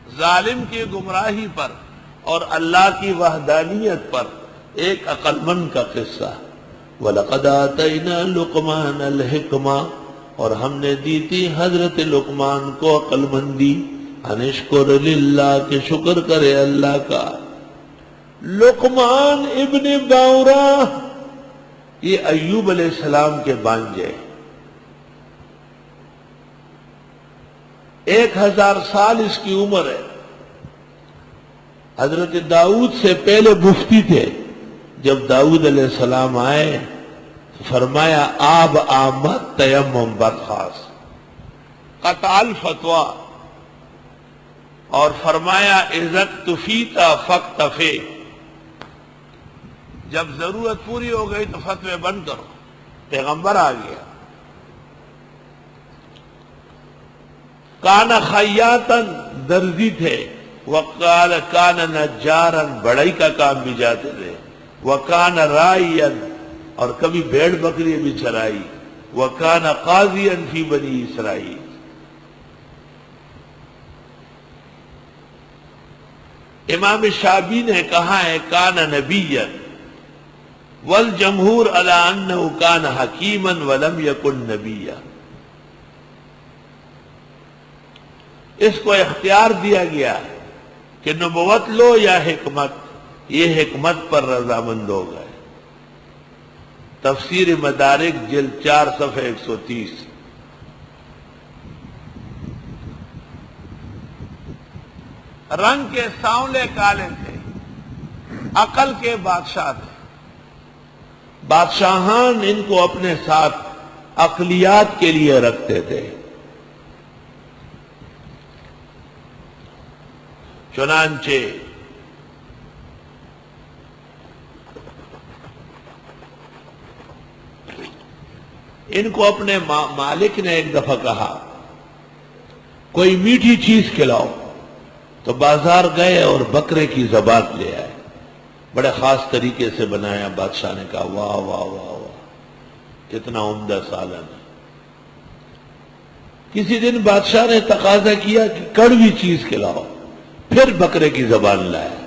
ظالم کی گمراہی پر اور اللہ کی وحدانیت پر ایک عقل مند کا قصہ۔ وَلَقَدْ آتَيْنَا لُقْمَانَ الْحِكْمَةَ، اور ہم نے دی تھی حضرت لقمان کو عقل مندی، ان اشکر للہ، کہ شکر کرے اللہ کا۔ لقمان ابن باورا یہ ایوب علیہ السلام کے بانجے، 1000 سال اس کی عمر ہے۔ حضرت داؤد سے پہلے مفتی تھے۔ جب داؤد علیہ السلام آئے فرمایا آب آمد تیمم برخاست، قطع الفتویٰ، اور فرمایا عزت تفیتا فاکتفے، جب ضرورت پوری ہو گئی تو فتوے بند کرو، پیغمبر آ گیا۔ کان خیاطن، درزی تھے، وقال کان نجارن، بڑائی کا کام بھی جاتے تھے، وکان رائین، اور کبھی بھیڑ بکری بھی چرائی، وکان قاضین فی بنی اسرائیل۔ امام شعبی نے کہا ہے کان نبیا والجمہور علی انہ کان حکیما ولم یکن نبیا۔ اس کو اختیار دیا گیا کہ نبوت لو یا حکمت، یہ حکمت پر رضامند ہو گئے۔ تفسیر مدارک جلد 4 صفحہ 130۔ رنگ کے سانولے کالے تھے، عقل کے بادشاہ تھے۔ بادشاہان ان کو اپنے ساتھ عقلیات کے لیے رکھتے تھے۔ چنانچہ ان کو اپنے مالک نے ایک دفعہ کہا کوئی میٹھی چیز کھلاؤ، تو بازار گئے اور بکرے کی زبان لے آئے، بڑے خاص طریقے سے بنایا۔ بادشاہ نے کہا واہ واہ واہ واہ، کتنا عمدہ سالن ہے۔ کسی دن بادشاہ نے تقاضا کیا کہ کڑوی چیز کھلاؤ، پھر بکرے کی زبان لایا۔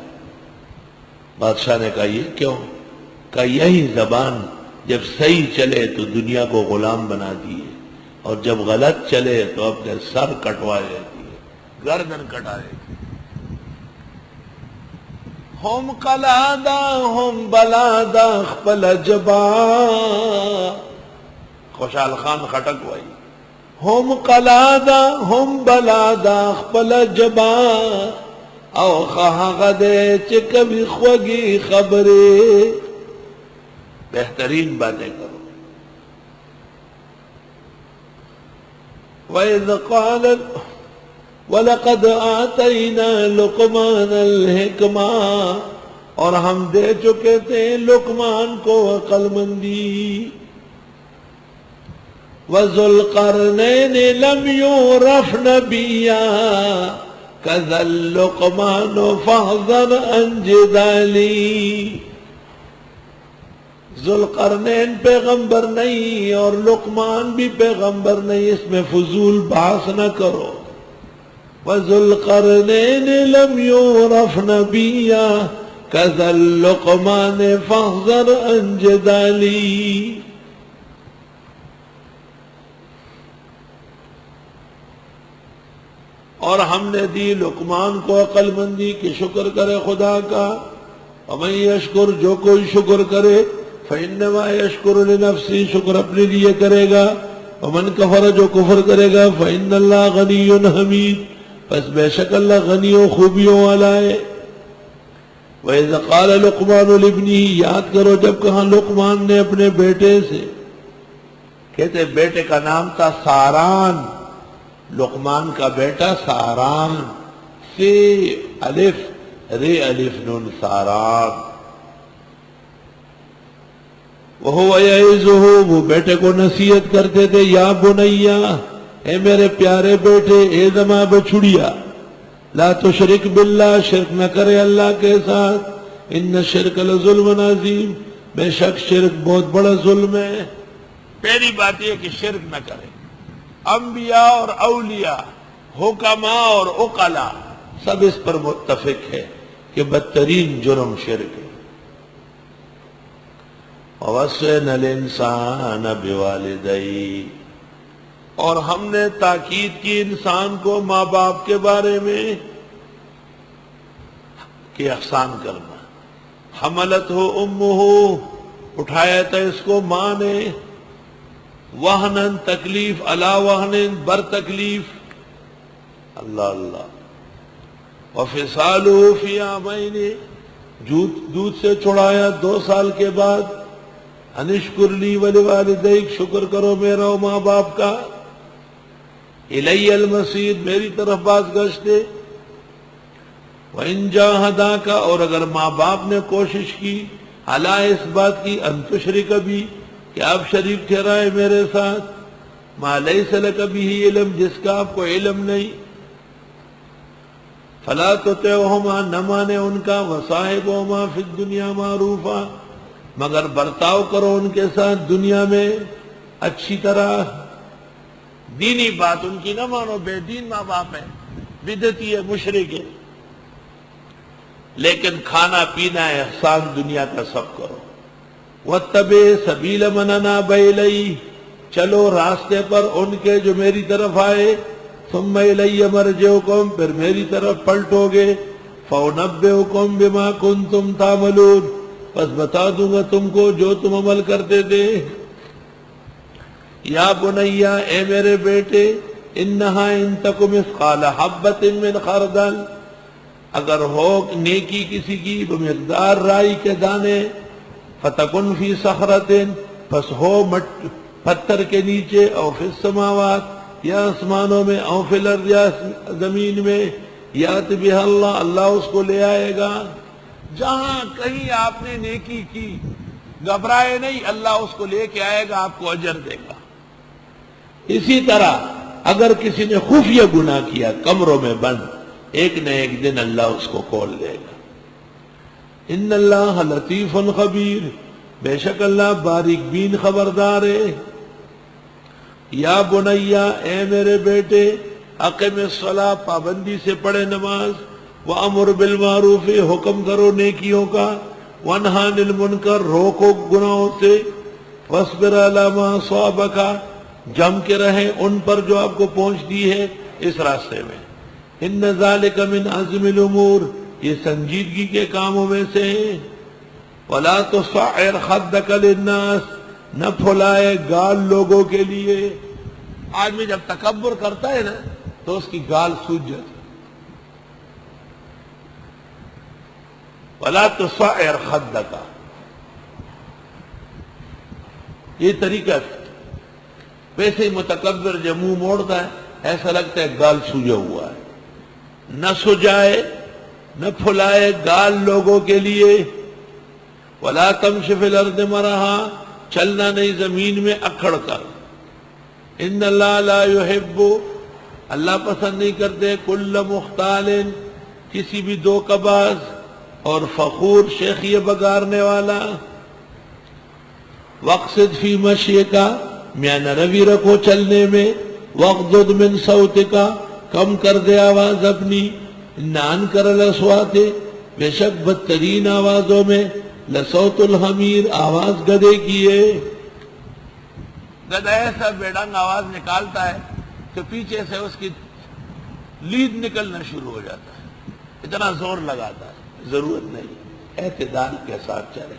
بادشاہ نے کہا یہ کیوں؟ کہا یہی زبان جب صحیح چلے تو دنیا کو غلام بنا دیے، اور جب غلط چلے تو اپنے سر کٹوا لیتی ہے، گردن کٹا لیتی ہے۔ ہم قلادا ہم بلادا خپل جبا، خوشحال خان خٹک وائی، ہم قلادا ہم بلادا خپل جبا، او خواہ دے چکبی خوگی خبرے، بہترین باتیں کرو۔ وَإِذْ قَالَ وَلَقَدْ آتَيْنَا لُقْمَانَ الْحِكْمَةَ، اور ہم دے چکے تھے لقمان کو عقل مندی۔ وَذُو الْقَرْنَيْنِ لَمْ يُعْرَفْ نَبِيًّا كَذَا اللُّقْمَانُ فَاحْذَرْ عَنْ جِدَالِي۔ ذوالقرنین پیغمبر نہیں اور لقمان بھی پیغمبر نہیں، اس میں فضول بحث نہ کرو۔ وَذُو الْقَرْنَيْنِ لَمْ يُعْرَفْ نَبِيًّا كَذَا اللُّقْمَانِ فَاحْذَرْ عَنْ جِدَالِي۔ اور ہم نے دی لقمان کو عقل مندی کہ شکر کرے خدا کا۔ وَمَن يَشْكُرْ، جو کوئی شکر کرے، فَإِنَّمَا يَشْكُرُ لِنَفْسِهِ، شکر اپنے لیے کرے گا۔ وَمَن كَفَرَ، جو کفر کرے گا، فَإِنَّ اللَّهَ غَنِيٌّ حَمِيدٌ، پس بے شک اللہ غنی و خوبیوں والا ہے۔ وَإِذْ قَالَ لُقْمَانُ لِابْنِهِ، یاد کرو جب کہا لقمان نے اپنے بیٹے سے، کہتے بیٹے کا نام تھا ساران، لقمان کا بیٹا ساران، سی الف رے الف نون ساران۔ وَهُوَ يَعِظُهُ، وہ بیٹے کو نصیحت کرتے تھے، یا بنیا، اے میرے پیارے بیٹے، اے زما بچڑیا، لا تشرک باللہ، شرک نہ کرے اللہ کے ساتھ، ان الشرک لظلم عظیم، بے شک شرک بہت بڑا ظلم ہے۔ پہلی بات یہ کہ شرک نہ کرے۔ انبیاء اور اولیاء، حکماء اور عقلاء، سب اس پر متفق ہے کہ بدترین جرم شرک ہے۔ وَوَصَّيْنَا الْإِنسَانَ بِوَالِدَيْهِ، اور ہم نے تاکید کی انسان کو ماں باپ کے بارے میں کہ احسان کرنا۔ حملتہ امہ، اٹھایا تھا اس کو ماں نے، وہنن تکلیف، علی وہنن بر تکلیف، اللہ اللہ، وفصالہ فی عامین، دودھ سے چھڑایا 2 سال کے بعد، ان اشکر لی ولوالدیک، شکر کرو میرا و ماں باپ کا، الی المصیر، میری طرف باز گشتے، وَإِن جَاهَدَاكَ، اور اگر ماں باپ نے کوشش کی، علی اس بات کی، ان تشرک بی، کہ آپ شریک ٹھہرائے میرے ساتھ، ما لیس لک بہ علم، جس کا آپ کو علم نہیں، فلا تطعہما، نہ مانے ان کا، وصاحبہما فی الدنیا معروفا، مگر برتاؤ کرو ان کے ساتھ دنیا میں اچھی طرح، دینی بات ان کی نہ مانو، بے دین ماں باپ ہے، بدعتی ہے، مشرک ہے، لیکن کھانا پینا احسان دنیا کا سب کرو۔ وَاتَّبِعْ سَبِيلَ مَنْ أَنَابَ إِلَيَّ، چلو راستے پر ان کے جو میری طرف آئے، ثُمَّ إِلَيَّ مَرْجِعُكُمْ، پھر میری طرف پلٹو گے، فَأُنَبِّئُكُمْ بِمَا كُنْتُمْ تَعْمَلُونَ، بس بتا دوں گا تم کو جو تم عمل کرتے تھے۔ یا بنیا، اے میرے بیٹے، انہا ان تک مثقال حبۃ من خردل، اگر ہو نیکی کسی کی بمقدار رائی کے دانے، فتکن فی صخرۃ، پس ہو پتھر کے نیچے، او فی السماوات، یا آسمانوں میں، او فی الارض، یا زمین میں، یات بہا اللہ، اللہ اس کو لے آئے گا۔ جہاں کہیں آپ نے نیکی کی، گھبرائے نہیں، اللہ اس کو لے کے آئے گا، آپ کو اجر دے گا۔ اسی طرح اگر کسی نے خفیہ گناہ کیا کمروں میں بند، ایک نہ ایک دن اللہ اس کو کھول دے گا۔ ان اللہ لطیف خبیر، بے شک اللہ باریک بین خبردار ہے۔ یا بنیا، اے میرے بیٹے، اقم الصلاۃ، پابندی سے پڑھے نماز، وامر بالمعروف، حکم کرو نیکیوں کا، وانہا عن المنکر، روکو گناہوں سے، واصبر علی ما اصابک، جم کے رہیں ان پر جو آپ کو پہنچ دی ہے اس راستے میں۔ ان ذالک من عزم الامور، یہ سنجیدگی کے کاموں میں سے ہیں۔ ولا تصعر خدک للناس، نہ پھلائے گال لوگوں کے لیے۔ آدمی جب تکبر کرتا ہے نا تو اس کی گال سوج جاتی۔ ولا تصعر خدک، یہ طریقہ، ویسے ہی متکبر جب منہ موڑتا ہے ایسا لگتا ہے گال سوجا ہوا ہے۔ نہ سجائے، نہ پھلائے گال لوگوں کے لیے۔ ولا تمشی فی الارض مرحا، چلنا نہیں زمین میں اکھڑ کر۔ ان اللہ لا یحب، اللہ پسند نہیں کرتے، کل مختال، کسی بھی دھوکہ باز اور فخور، شیخی بگارنے والا۔ واقصد فی مشیک، میانہ روی رکھو چلنے میں، واغضض من صوتک، کم کر دے آواز اپنی، ان انکر الاصوات، بے شک بدترین آوازوں میں، لصوت الحمیر، آواز گدھے کی ہے۔ گدھا ایسا بے ڈنگ آواز نکالتا ہے کہ پیچھے سے اس کی لید نکلنا شروع ہو جاتا ہے، اتنا زور لگاتا ہے۔ ضرورت نہیں، اعتدال کے ساتھ چلے۔